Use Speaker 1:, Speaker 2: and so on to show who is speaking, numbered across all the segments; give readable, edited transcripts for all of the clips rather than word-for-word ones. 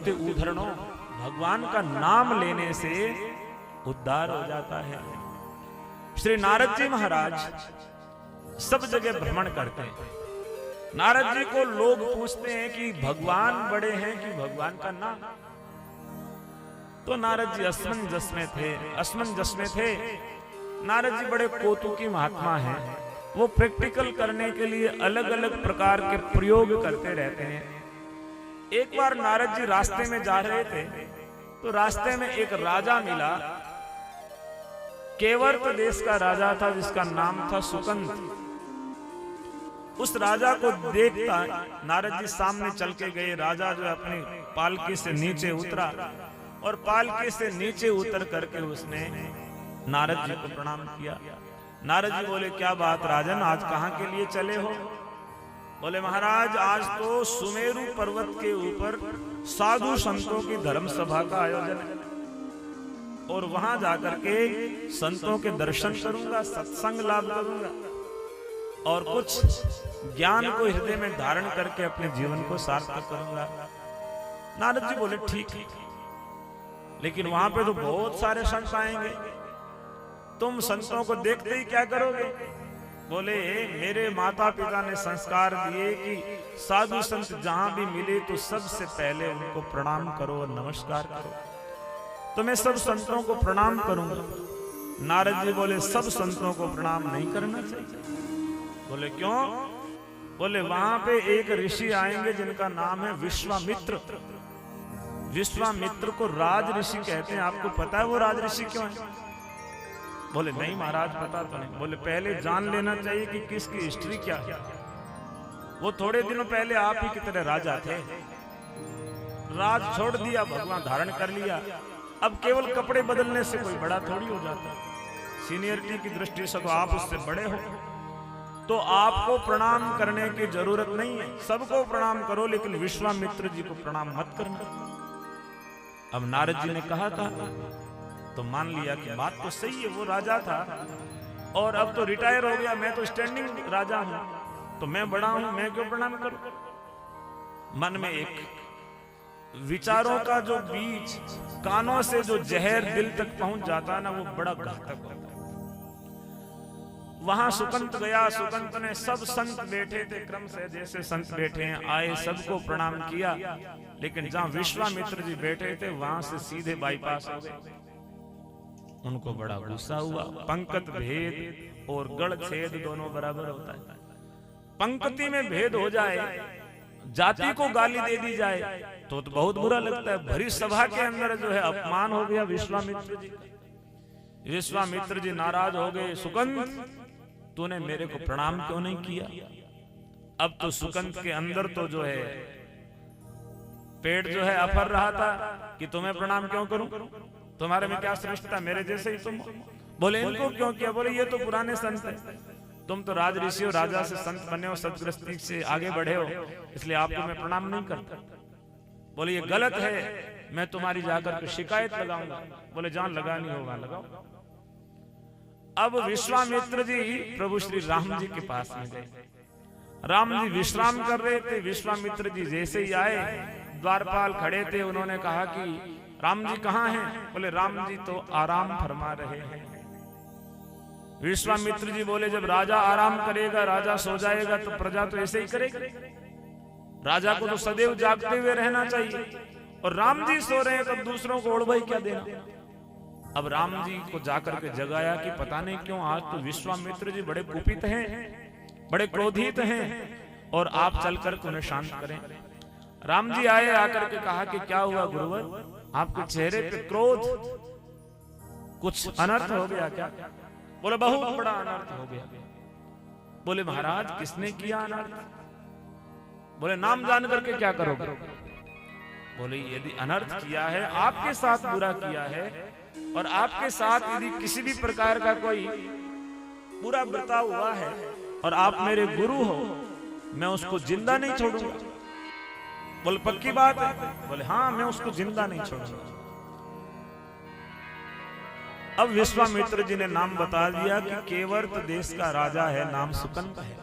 Speaker 1: भक्ति उद्धरणो, भगवान का नाम लेने से उद्धार हो जाता है। श्री नारद जी महाराज सब जगह भ्रमण करते हैं। नारद जी को लोग पूछते हैं कि भगवान बड़े हैं कि भगवान का नाम। तो नारद जी असमंजस में थे। नारद जी बड़े कौतुकी महात्मा हैं। वो प्रैक्टिकल करने के लिए अलग अलग प्रकार के प्रयोग करते रहते हैं। एक बार नारद जी रास्ते में जा रहे थे तो रास्ते में एक राजा मिला। केवर्त देश का राजा था जिसका नाम था सुकंत। उस राजा को देखता नारद जी सामने चल के गए। राजा जो अपनी पालकी से नीचे उतरा और पालकी से नीचे उतर करके उसने नारद जी को प्रणाम किया। नारद जी बोले, क्या बात राजन, आज कहां के लिए चले हो? बोले, महाराज आज तो सुमेरु पर्वत के ऊपर साधु संतों की धर्म सभा का आयोजन है और वहां जाकर के संतों के दर्शन करूंगा, सत्संग लाभ करूंगा और कुछ ज्ञान को हृदय में धारण करके अपने जीवन को सार्थक करूंगा। नारद जी बोले, ठीक है, लेकिन वहां पे तो बहुत सारे संत आएंगे, तुम संतों को देखते ही क्या करोगे? बोले, मेरे माता पिता ने संस्कार दिए कि साधु संत जहां भी मिले तो सबसे पहले उनको प्रणाम करो और नमस्कार करो, तो मैं सब संतों को प्रणाम करूंगा। नारद जी बोले, सब संतों को प्रणाम नहीं करना चाहिए। बोले, क्यों? बोले, वहां पे एक ऋषि आएंगे जिनका नाम है विश्वामित्र। विश्वामित्र को राज ऋषि कहते हैं। आपको पता है वो राज ऋषि क्यों है? बोले, नहीं महाराज पता तो नहीं। बोले, पहले जान लेना चाहिए कि किसकी हिस्ट्री क्या है। वो थोड़े दिनों पहले आप ही की तरह राजा थे, राज छोड़ दिया, भगवान धारण कर लिया। अब केवल कपड़े बदलने से कोई बड़ा थोड़ी हो जाता। सीनियरिटी की दृष्टि से तो आप उससे बड़े हो, तो आपको प्रणाम करने की जरूरत नहीं है। सबको प्रणाम करो, लेकिन विश्वामित्र जी को प्रणाम मत करना। अब नारद जी ने कहा था तो मान लिया कि बात तो सही है, वो राजा था और अब तो रिटायर हो गया, मैं तो स्टैंडिंग राजा हूं, तो मैं बड़ा हूं, मैं क्यों प्रणाम करूं? मन में एक विचारों का जो बीज कानों से जो जहर दिल तक पहुंच जाता है ना, वो बड़ा घातक होता है। वहां सुकंत गया। सुकंत ने सब संत बैठे थे क्रम से, जैसे संत बैठे हैं आए, सबको प्रणाम किया, लेकिन जहां विश्वामित्र जी बैठे थे वहां से सीधे बाईपास हो गए। उनको बड़ा गुस्सा हुआ। पंक्ति भेद और गढ़ छेद दोनों बराबर होता है। पंक्ति में भेद हो जाए, जाति को गाली दे दी जाए तो बहुत बुरा लगता है। भरी सभा के अंदर जो है अपमान हो गया विश्वामित्र जी। विश्वामित्र जी नाराज हो गए, सुकंत तूने मेरे को प्रणाम क्यों नहीं किया? अब तो सुकंत के अंदर तो जो है पेट जो है अफर रहा था कि तुम्हें प्रणाम क्यों करूं, तुम्हारे में क्या श्रेष्ठता, मेरे जैसे ही तुम। बोले, इनको क्यों किया? बोले, ये तो पुराने संत है, तुम तो राज ऋषि हो, राजा से संत बने हो, सदगृहस्थी से आगे बढ़े हो, इसलिए आपको मैं प्रणाम नहीं करता। बोले, ये गलत है, मैं तुम्हारी जाकर के शिकायत लगाऊंगा। बोले, जहां लगानी होगा लगाओ। अब विश्वामित्र जी प्रभु श्री राम जी के पास में गए। राम जी विश्राम कर रहे थे। विश्वामित्र जी जैसे ही आए, द्वारपाल खड़े थे, उन्होंने कहा कि राम जी कहाँ हैं? बोले, राम जी तो आराम फरमा रहे हैं। विश्वामित्र जी बोले, जब राजा आराम करेगा, राजा सो जाएगा तो प्रजा तो ऐसे ही करेगी। राजा को तो सदैव जागते हुए रहना चाहिए, और राम जी सो रहे हैं तब दूसरों को ओढ़ क्या देना। अब राम जी को जाकर के जगाया कि पता नहीं क्यों आज तो विश्वामित्र जी बड़े कुपित हैं, बड़े क्रोधित हैं, और आप चल कर उन्हें शांत करें। राम जी आए, आकर के कहा कि क्या हुआ गुरुवर, आपके चेहरे पे क्रोध, कुछ अनर्थ हो गया क्या? बोले, बहुत बड़ा अनर्थ हो गया। बोले, महाराज किसने किया अनर्थ? बोले, नाम जान करके क्या करोगे? बोले, यदि अनर्थ किया है, आपके साथ बुरा किया है, और आपके साथ यदि किसी भी प्रकार का कोई बुरा बर्ताव हुआ है और आप मेरे गुरु हो, मैं उसको जिंदा नहीं छोड़ूंगा। बोले, पक्की बात है? बोले, हाँ, मैं उसको जिंदा नहीं छोड़ूंगा। अब विश्वामित्र जी ने नाम बता दिया कि केवर्त देश का राजा है, नाम सुकंत है,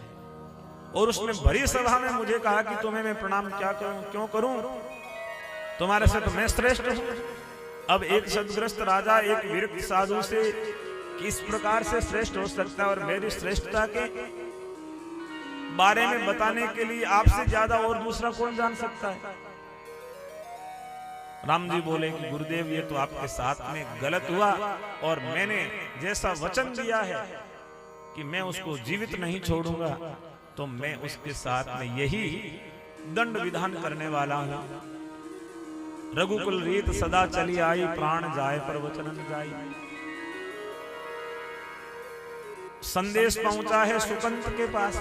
Speaker 1: और उसने भरी सभा में मुझे कहा कि तुम्हें मैं प्रणाम क्या करूं, क्यों करूं? तुम्हारे से तो मैं श्रेष्ठ हूं। अब एक सदग्रस्त राजा एक विरक्त साधु से किस प्रकार से श्रेष्ठ हो सकता है, और मेरी श्रेष्ठता के बारे में बताने के लिए आपसे ज्यादा और दूसरा कौन जान सकता है। राम जी बोले कि गुरुदेव ये तो आपके साथ में गलत हुआ, और मैंने जैसा वचन दिया है कि मैं उसको जीवित नहीं छोड़ूंगा, तो मैं उसके साथ में यही दंड विधान करने वाला हूं। रघुकुल रीत सदा चली आई, प्राण जाए पर वचन न जाए। संदेश पहुंचा है सुकंत के पास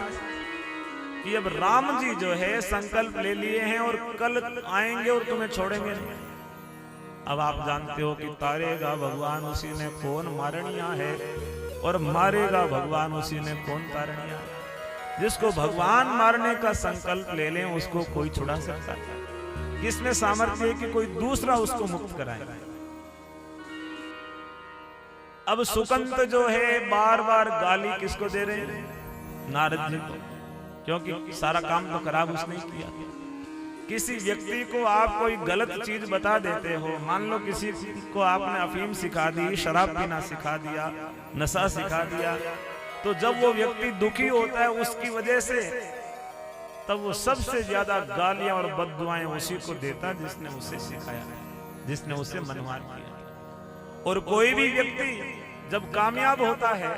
Speaker 1: कि अब राम जी जो है संकल्प ले लिए हैं और कल आएंगे और तुम्हें छोड़ेंगे नहीं। अब आप जानते हो कि तारेगा भगवान उसी ने कौन मारनिया है, और मारेगा भगवान उसी ने कौन तारनिया है। जिसको भगवान मारने का संकल्प ले लें उसको कोई छुड़ा सकता है। किसमें सामर्थ्य है कि कोई दूसरा उसको मुक्त कराए। अब सुकंत जो है बार बार गाली किसको दे रहे हैं? नारद जी को, क्योंकि सारा काम तो खराब उसने किया। किसी व्यक्ति को आप कोई गलत चीज बता देते हो, मान लो किसी को आपने अफीम सिखा दी, शराब पीना सिखा दिया, नशा सिखा दिया, तो जब वो व्यक्ति दुखी होता है उसकी वजह से, तब वो सबसे ज्यादा गालियां और बद्दुआएं उसी को देता जिसने उसे सिखाया, जिसने उसे मनवार किया। और कोई भी व्यक्ति जब कामयाब होता है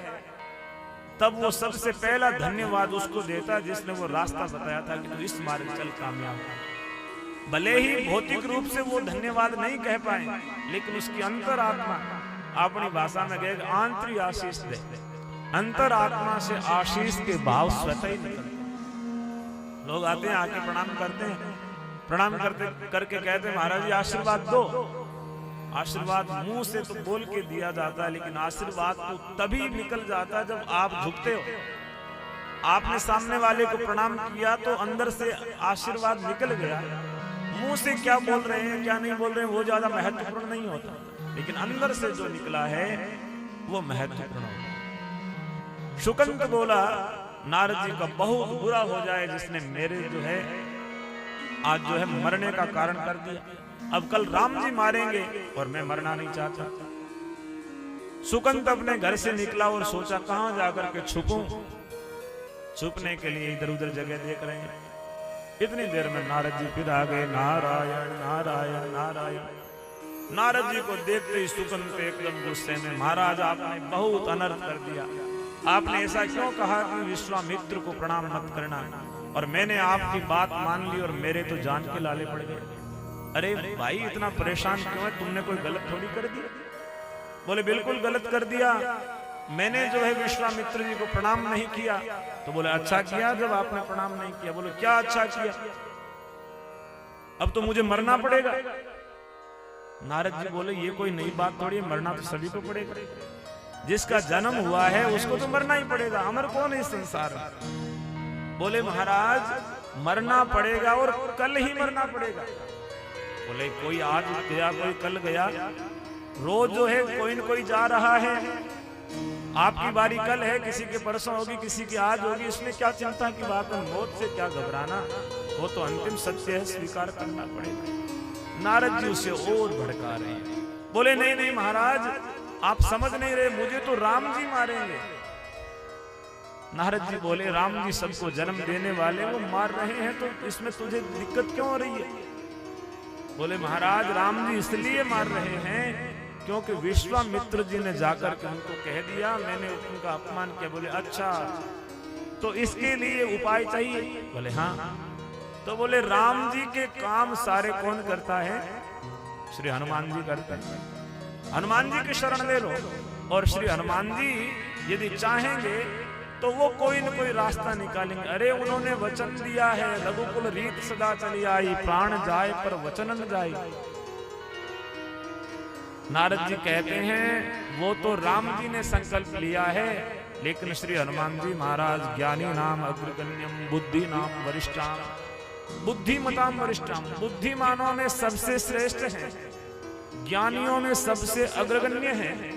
Speaker 1: तब वो सबसे पहला धन्यवाद उसको देता जिसने वो रास्ता बताया था कि तू इस मार्ग चल कामयाब हो। भले ही भौतिक रूप से वो धन्यवाद नहीं कह पाए, लेकिन उसकी अंतरात्मा, अपनी भाषा में कहेगा आंतरिक आशीष दे। अंतरात्मा से आशीष के भाव स्वतः ही निकलते। लोग आते हैं, आके प्रणाम करते हैं, प्रणाम करते करके कहते हैं महाराज जी आशीर्वाद दो। आशीर्वाद मुंह से तो बोल के दिया जाता है, लेकिन आशीर्वाद तो तभी निकल जाता है जब आप झुकते हो। आपने सामने वाले को प्रणाम किया तो अंदर से आशीर्वाद निकल गया। मुंह से क्या बोल रहे हैं क्या नहीं बोल रहे हैं वो ज्यादा महत्वपूर्ण नहीं होता, लेकिन अंदर से जो निकला है वो महत्वपूर्ण होता। शुकंत बोला नारद जी का बहुत बुरा हो जाए जिसने मेरे जो है आज जो है मरने का कारण कर दिया। अब कल राम जी मारेंगे और मैं मरना नहीं चाहता। सुकंत अपने घर से निकला और सोचा कहां जाकर के छुपूं। छुपने के लिए इधर उधर जगह देख रहे हैं। इतनी देर में नारद जी फिर आ गए। नारायण नारायण नारायण। नारद जी को देखते ही सुकंत एकदम गुस्से में, महाराज आपने बहुत अनर्थ कर दिया। आपने ऐसा क्यों कहा कि विश्वामित्र को प्रणाम मत करना, और मैंने आपकी बात मान ली और मेरे तो जान के लाले पड़ गए। अरे भाई इतना परेशान क्यों है, तुमने कोई गलत थोड़ी कर दिया। बोले बिल्कुल गलत कर दिया, मैंने जो है विश्वामित्र जी को प्रणाम नहीं किया। तो बोले अच्छा किया जब आपने प्रणाम नहीं किया। बोले क्या अच्छा किया, अब तो मुझे मरना पड़ेगा। नारद जी बोले ये कोई नई बात थोड़ी है, मरना तो सभी को पड़ेगा। जिसका जन्म हुआ है उसको तो मरना ही पड़ेगा, अमर कौन है इस संसार में। बोले महाराज मरना पड़ेगा और कल ही मरना पड़ेगा। बोले कोई आज गया कोई कल गया, रोज जो है कोई न कोई जा रहा है। आपकी बारी कल है, किसी के परसों होगी, किसी की आज होगी, इसमें क्या चिंता की बात है, मौत से क्या घबराना, वो तो अंतिम सत्य है, स्वीकार करना पड़ेगा। नारद जी उसे और भड़का रहे हैं। बोले नहीं नहीं महाराज आप समझ नहीं रहे, मुझे तो राम जी मारेंगे। नारद जी बोले राम जी सबको जन्म देने वाले, वो मार रहे हैं तो इसमें तुझे दिक्कत क्यों हो रही है। बोले महाराज राम जी इसलिए मार रहे हैं क्योंकि विश्वामित्र जी ने जाकर के उनको कह दिया मैंने उनका अपमान किया। बोले अच्छा तो इसके लिए उपाय चाहिए। बोले हाँ। तो बोले राम जी के काम सारे कौन करता है, श्री हनुमान जी करते हैं। हनुमान जी की शरण ले लो, और श्री हनुमान जी यदि चाहेंगे तो वो कोई न कोई रास्ता निकालेंगे। अरे उन्होंने वचन दिया है रघुकुल रीत सदा चली आई, प्राण जाए पर वचन न जाए। नारद जी कहते हैं वो तो राम जी ने संकल्प लिया है, लेकिन श्री हनुमान जी महाराज ज्ञानी नाम अग्रगण्यम बुद्धि नाम वरिष्ठाम, बुद्धिमताम वरिष्ठाम, बुद्धिमानों में सबसे श्रेष्ठ हैं, ज्ञानियों में सबसे अग्रगण्य हैं।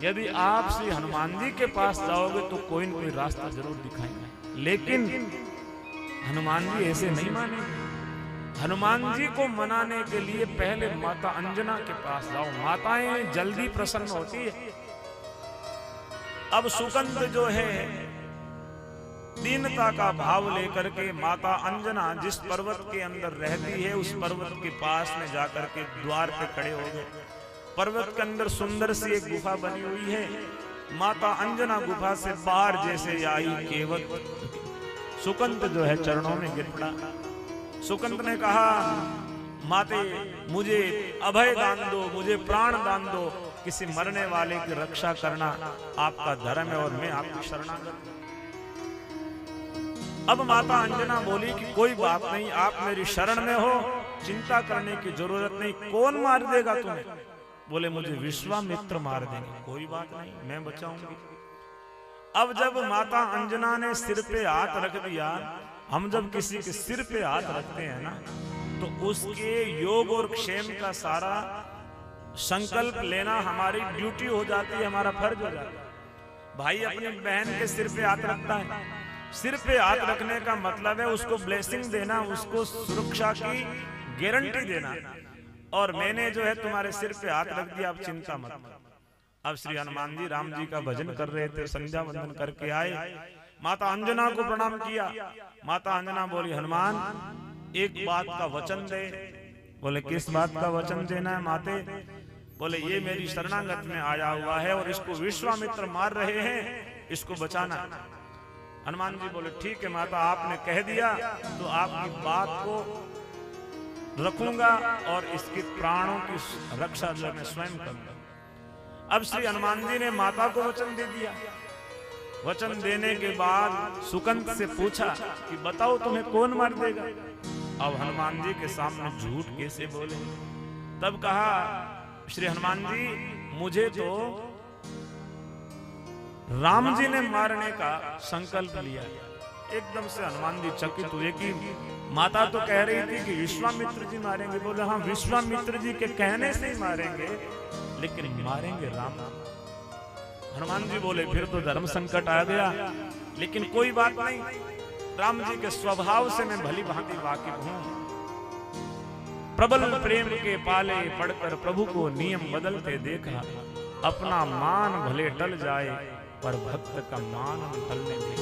Speaker 1: यदि आप श्री हनुमान जी के पास जाओगे तो कोई न कोई रास्ता जरूर दिखाएंगे, लेकिन हनुमान जी ऐसे नहीं मानेंगे। हनुमान जी को मनाने के लिए पहले माता अंजना के पास जाओ। माताएं जल्दी प्रसन्न होती है। अब सुकंद जो है दीनता का भाव लेकर के माता अंजना जिस पर्वत के अंदर रहती है उस पर्वत के पास में जाकर के द्वार पे खड़े हो गए। पर्वत के अंदर सुंदर सी एक गुफा बनी हुई है। माता अंजना गुफा से बाहर जैसे आई, केवल सुकंद जो है चरणों में गिर पड़ा। सुकंद ने कहा, माते मुझे अभय दान दो, मुझे प्राण दान दो। किसी मरने वाले की रक्षा करना आपका धर्म है और मैं आपकी शरणागत हूं। अब माता अंजना बोली कि कोई बात नहीं, आप मेरी शरण में हो, चिंता करने की जरूरत नहीं। कौन मार देगा तुम्हें? बोले मुझे विश्वामित्र मार देंगे। कोई बात नहीं, मैं बचाऊंगी। अब जब माता अंजना ने सिर पे हाथ रख दिया, हम जब किसी के सिर पे हाथ रखते हैं ना तो उसके योग और क्षेम का सारा संकल्प लेना हमारी ड्यूटी हो जाती है, हमारा फर्ज हो जाता है। भाई अपनी बहन के सिर पे हाथ रखता है, सिर पे हाथ रखने का मतलब है उसको ब्लेसिंग देना, उसको सुरक्षा की गारंटी देना। और मैंने जो है तुम्हारे सिर पे हाथ रख दिया, अब चिंता मत। अब श्री हनुमान जी राम जी का भजन कर रहे थे, संध्या वंदन करके आए, माता अंजना को प्रणाम किया। माता अंजना बोली, हनुमान एक बात का वचन दे। बोले किस बात का वचन देना है माते? बोले ये मेरी शरणागत में आया हुआ है और इसको विश्वामित्र मार रहे हैं, इसको बचाना। हनुमान जी बोले ठीक है माता, आपने कह दिया तो आपकी बात को रखूंगा और इसके प्राणों की रक्षा जो मैं स्वयं करूंगा। अब श्री हनुमान जी ने माता को वचन दे दिया। वचन देने के बाद सुकंद से पूछा कि बताओ तुम्हें कौन मार देगा? अब हनुमान जी के सामने झूठ कैसे बोले? तब कहा श्री हनुमान जी, मुझे तो राम जी ने मारने का संकल्प लिया। एकदम से हनुमान जी चकित हुए कि माता तो कह रही थी कि विश्वामित्र जी मारेंगे। बोले हाँ, विश्वामित्र जी के कहने से ही मारेंगे, लेकिन मारेंगे राम। हनुमान जी बोले फिर तो धर्म संकट आ गया, लेकिन कोई बात नहीं, राम जी के स्वभाव से मैं भली भांति वाकिफ हूं। प्रबल प्रेम के पाले पढ़कर प्रभु को नियम बदलते देखा। अपना मान भले टल जाए पर भक्त का मान टलने दे।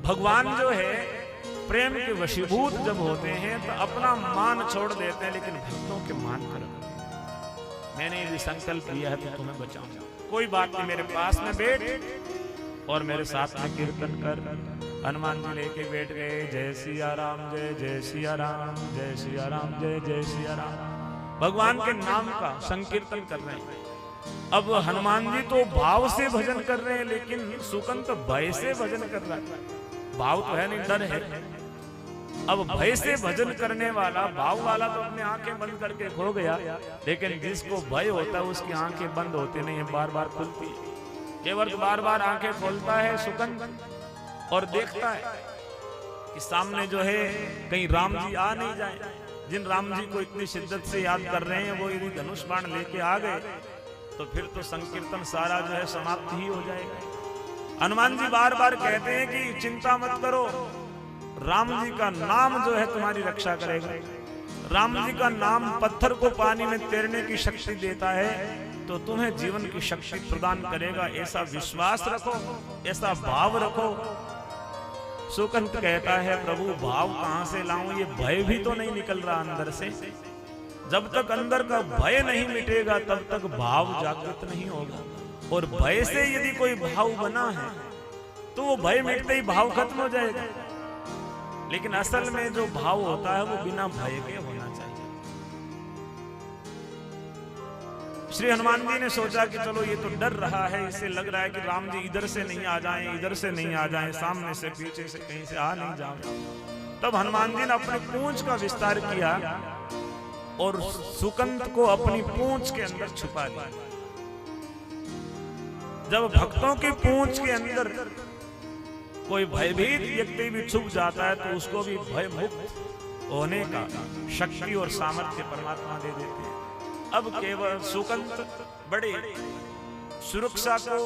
Speaker 1: भगवान जो है प्रेम के वशीभूत जब होते हैं तो अपना मान छोड़ देते हैं, लेकिन भक्तों के मान कर मैंने ये संकल्प लिया है तो तुम्हें बचाऊंगा। कोई बात नहीं, मेरे पास में बैठ और मेरे साथ में कीर्तन कर। हनुमान जी लेके बैठ गए, जय सिया राम, जय जय सिया राम, जय सिया राम, जय जय सिया राम। भगवान के नाम का संकीर्तन कर रहे हैं। अब हनुमान जी तो भाव से भजन कर रहे हैं, लेकिन सुकंद तो भय से भजन कर रहा है। भाव तो है नहीं, डर है। अब भय से भजन करने वाला, भाव वाला तो अपनी आंखें बंद करके खो गया, लेकिन जिसको भय होता है उसकी आंखें बंद होती नहीं है, बार बार खुलती है। केवल बार बार आंखें खोलता है सुकंद और देखता है कि सामने जो है कहीं राम जी आ नहीं जाए। जिन राम जी को इतनी शिद्दत से याद कर रहे हैं वो यदि धनुष बाण लेके आ गए तो फिर तो संकीर्तन सारा जो है समाप्त ही हो जाएगा। हनुमान जी बार बार कहते हैं कि चिंता मत करो, राम जी का नाम जो है तुम्हारी रक्षा करेगा। राम जी का नाम पत्थर को पानी में तैरने की शक्ति देता है, तो तुम्हें जीवन की शक्ति प्रदान करेगा। ऐसा विश्वास रखो, ऐसा भाव रखो। सुकंद कहता है प्रभु भाव कहां से लाऊं, ये भय भी तो नहीं निकल रहा अंदर से। जब तक अंदर का भय नहीं मिटेगा तब तक भाव जागृत नहीं होगा। और भय से यदि कोई भाव बना है तो वो भय मिटते ही भाव खत्म हो जाएगा। लेकिन असल में जो भाव होता है वो बिना भय के होना चाहिए। श्री हनुमान जी ने सोचा कि चलो ये तो डर रहा है, इसे लग रहा है कि राम जी इधर से नहीं आ जाएं, इधर से नहीं आ जाएं, सामने से पीछे से कहीं से आ नहीं जाए। तब हनुमान जी ने अपनी पूंछ का विस्तार किया और सुकंद को अपनी पूंछ के अंदर छुपा दिया। जब भक्तों की पूंछ के अंदर कोई भयभीत व्यक्ति भी छुप जाता है तो उसको भी भय मुक्त होने का शक्ति और सामर्थ्य परमात्मा दे देते हैं। अब केवल सुकंद बड़े सुरक्षा को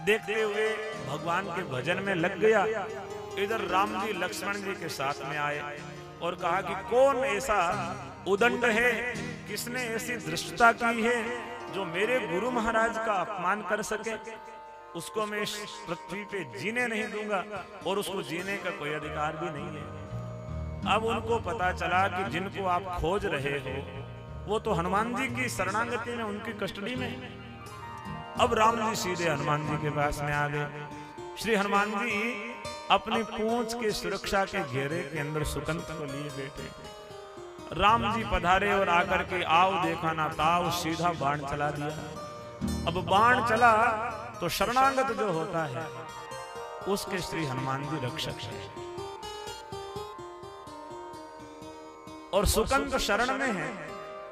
Speaker 1: देखते हुए भगवान के भजन में लग गया इधर राम जी लक्ष्मण जी के साथ में आए और कहा कि कौन ऐसा उदंड है, किसने ऐसी धृष्टता की है जो मेरे गुरु महाराज का अपमान कर सके। उसको मैं इस पृथ्वी पे जीने नहीं दूंगा और उसको जीने का कोई अधिकार भी नहीं है। अब उनको पता चला कि जिनको आप खोज रहे हो वो तो हनुमान जी की शरणागति में, उनकी कस्टडी में। अब राम जी सीधे हनुमान जी के पास में आ गए। श्री हनुमान जी अपनी पूंछ के सुरक्षा के घेरे के अंदर सुकंत को लिए बैठे। राम जी पधारे और आकर के आओ देखा ना ताओ सीधा बाण चला दिया। अब बाण चला तो शरणागत जो होता है उसके श्री हनुमान जी रक्षक है, और सुकंत शरण में है।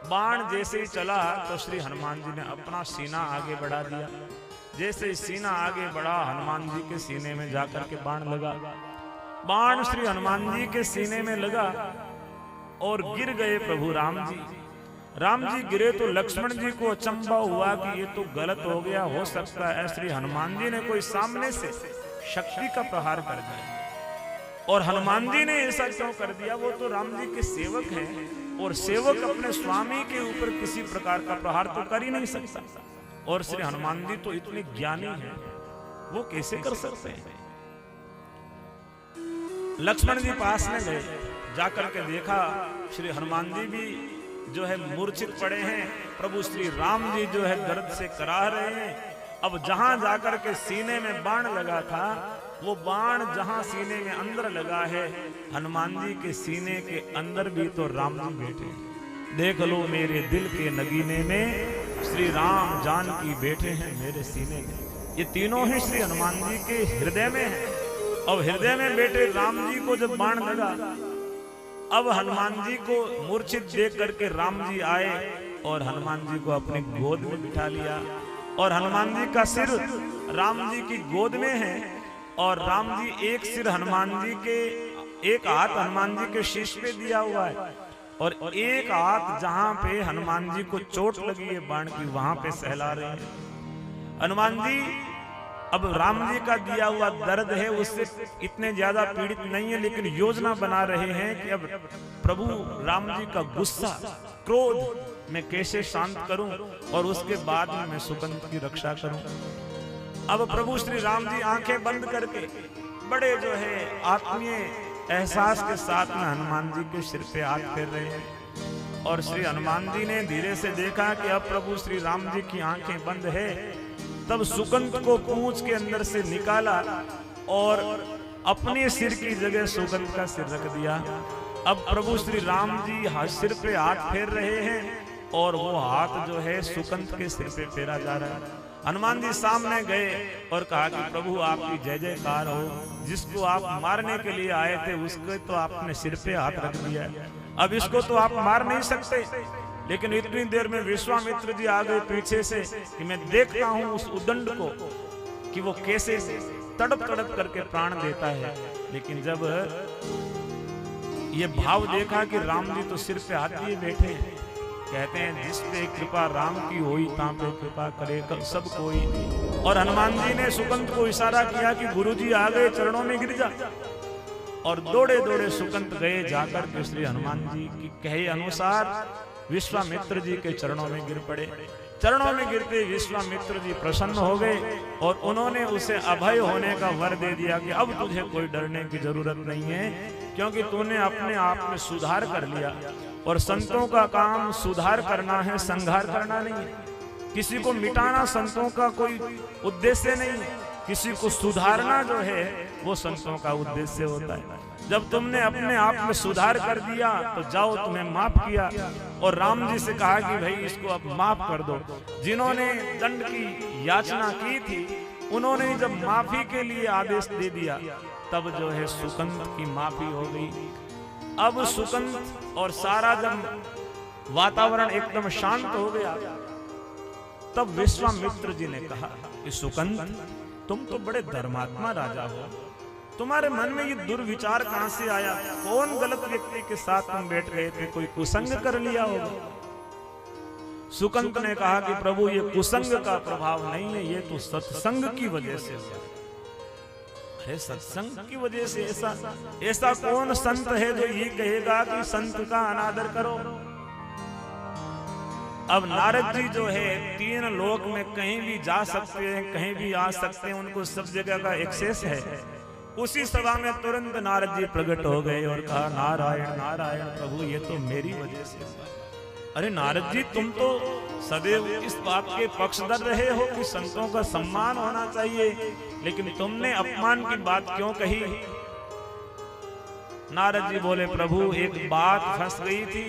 Speaker 1: बाण जैसे ही चला तो श्री हनुमान जी ने अपना सीना आगे बढ़ा दिया। जैसे सीना आगे बढ़ा, हनुमान जी के सीने में जाकर के बाण लगा। बाण श्री हनुमान जी के सीने में लगा और गिर गए प्रभु राम जी। राम जी गिरे तो लक्ष्मण जी को अचंभा हुआ कि ये तो गलत हो गया, हो सकता है श्री हनुमान जी ने कोई सामने से शक्ति का प्रहार कर दिया। और हनुमान जी ने ऐसा क्यों कर दिया? वो तो राम जी के सेवक हैं और सेवक अपने स्वामी के ऊपर किसी प्रकार का प्रहार तो कर ही नहीं सकता। और श्री हनुमान जी तो इतने ज्ञानी हैं, वो कैसे कर सकते हैं? लक्ष्मण जी पास में गए, जाकर के देखा श्री हनुमान जी भी जो है मूर्छित पड़े हैं। प्रभु श्री राम जी जो है दर्द से कराह रहे हैं। अब जहां जाकर के सीने में बाण लगा था, वो बाण जहां सीने में अंदर लगा है, हनुमान जी के सीने के अंदर भी तो राम जी बैठे। देख लो मेरे दिल के नगीने में श्री राम जानकी बैठे हैं मेरे सीने में। ये तीनों ही श्री हनुमान जी के हृदय में है। अब हृदय में बैठे राम जी को जब बाण लगा, अब हनुमान जी को मूर्छित देख करके राम जी आए और हनुमान जी को अपनी गोद में बिठा लिया। और हनुमान जी का सिर राम जी की गोद में है और राम जी एक सिर हनुमान जी के, एक हाथ हनुमान जी के शीश पे दिया हुआ है और एक हाथ जहां पे हनुमान जी को चोट लगी है बाण की, वहां पे सहला रहे हैं हनुमान जी। अब राम जी का दिया हुआ दर्द है, उससे इतने ज्यादा पीड़ित नहीं है, लेकिन योजना बना रहे हैं कि अब प्रभु राम जी का गुस्सा, क्रोध मैं कैसे शांत करूं और उसके बाद में मैं सुकंत की रक्षा करूं। अब प्रभु श्री राम जी आंखें बंद करके बड़े जो है आत्मीय एहसास के साथ में हनुमान जी के सिर पे हाथ फेर रहे हैं। और श्री हनुमान जी ने धीरे से देखा कि अब प्रभु श्री राम जी की आंखें बंद है। तब सुकंत को पूंछ के अंदर से निकाला और अपने सिर की जगह सुकंत का सिर रख दिया। अब प्रभु श्री राम जी सिर पे हाथ फेर रहे हैं और वो हाथ जो है सुकंत के सिर पे फेरा जा रहा है। हनुमान जी सामने गए और कहा कि प्रभु आपकी जय जयकार हो, जिसको आप मारने के लिए आए थे उसके तो आपने सिर पे हाथ रख दिया, अब इसको तो आप मार नहीं सकते। लेकिन इतनी देर में विश्वामित्र जी आ गए पीछे से कि मैं देखता हूं उस उदंड को कि वो कैसे तड़प तड़प करके प्राण देता है। लेकिन जब ये भाव देखा कि राम जी तो सिर पे हाथ लिए बैठे हैं, कहते हैं जिस पे कृपा राम की होई तां पे कृपा करे सब कोई। और हनुमान जी ने सुकंत को इशारा किया कि गुरुजी आ गए, चरणों में गिर जा। और दौड़े दौड़े सुकंत गए, जाकर के श्री हनुमान जी की कहे अनुसार विश्वामित्र जी के चरणों में गिर पड़े। चरणों में गिरते विश्वामित्र जी प्रसन्न हो गए और उन्होंने उसे अभय होने का वर दे दिया कि अब तुझे कोई डरने की जरूरत नहीं है, क्योंकि तूने अपने आप में सुधार कर लिया। और संतों का काम सुधार करना है, संहार करना नहीं है। किसी को मिटाना संतों का कोई उद्देश्य नहीं है, किसी को सुधारना जो है वो संतों का उद्देश्य होता है। जब तुमने अपने आप में सुधार कर दिया तो जाओ, तुम्हें माफ किया। और राम जी से कहा कि भाई इसको अब माफ कर दो। जिन्होंने दंड की याचना की थी उन्होंने जब माफी के लिए आदेश दे दिया, तब जो है सुकंत की माफी हो गई। अब सुकंत और सारा जब वातावरण एकदम शांत हो गया, तब विश्वामित्र जी ने कहा कि सुकंत तुम तो बड़े धर्मात्मा राजा हो, तुम्हारे मन में ये दुर्विचार कहां से आया? कौन गलत व्यक्ति के साथ तुम बैठ गए थे? कोई कुसंग कर लिया होगा। सुकंत ने कहा कि प्रभु ये कुसंग का प्रभाव नहीं है, ये तो सत्संग की वजह से। है सत्संग की वजह से। ऐसा कौन संत है जो ये कहेगा कि संत का अनादर करो। अब नारद जी जो है 3 लोक में कहीं भी जा सकते हैं, कहीं भी आ सकते हैं, उनको सब जगह का एक्सेस है। उसी सभा में तुरंत नारद जी प्रकट हो गए और कहा नारायण नारायण प्रभु, ये तो मेरी वजह से हुआ। अरे नारद जी, तुम तो सदैव इस बात के पक्षधर रहे हो कि संतों का सम्मान होना चाहिए, लेकिन तुमने अपमान की बात क्यों कही। नारद जी बोले प्रभु, एक बात फंस गई थी।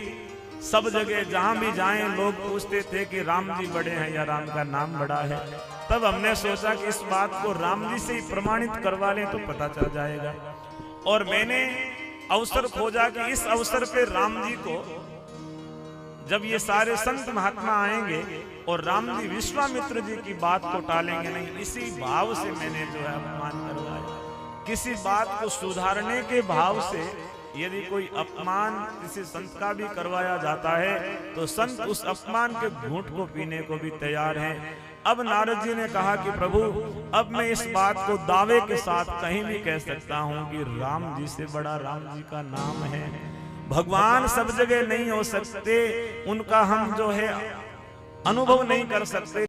Speaker 1: सब जगह जहां भी जाएं लोग पूछते थे कि राम जी बड़े हैं या राम का नाम बड़ा है। तब हमने सोचा कि इस बात को राम जी से ही प्रमाणित करवा लें तो पता चल जाएगा। और मैंने अवसर खोजा कि इस अवसर पे राम जी को, जब ये सारे संत महात्मा आएंगे और राम जी विश्वामित्र जी की बात को टालेंगे नहीं, इसी भाव से मैंने जो है अपमान करवाया। किसी बात को सुधारने के भाव से यदि कोई अपमान किसी संत का भी करवाया जाता है तो संत उस अपमान के घूंट को पीने को भी तैयार हैं। अब नारद जी ने कहा कि प्रभु, अब मैं इस बात को दावे के साथ कहीं भी कह सकता हूं कि राम जी से बड़ा राम जी का नाम है। भगवान सब जगह नहीं हो सकते, उनका हम जो है अनुभव नहीं कर सकते।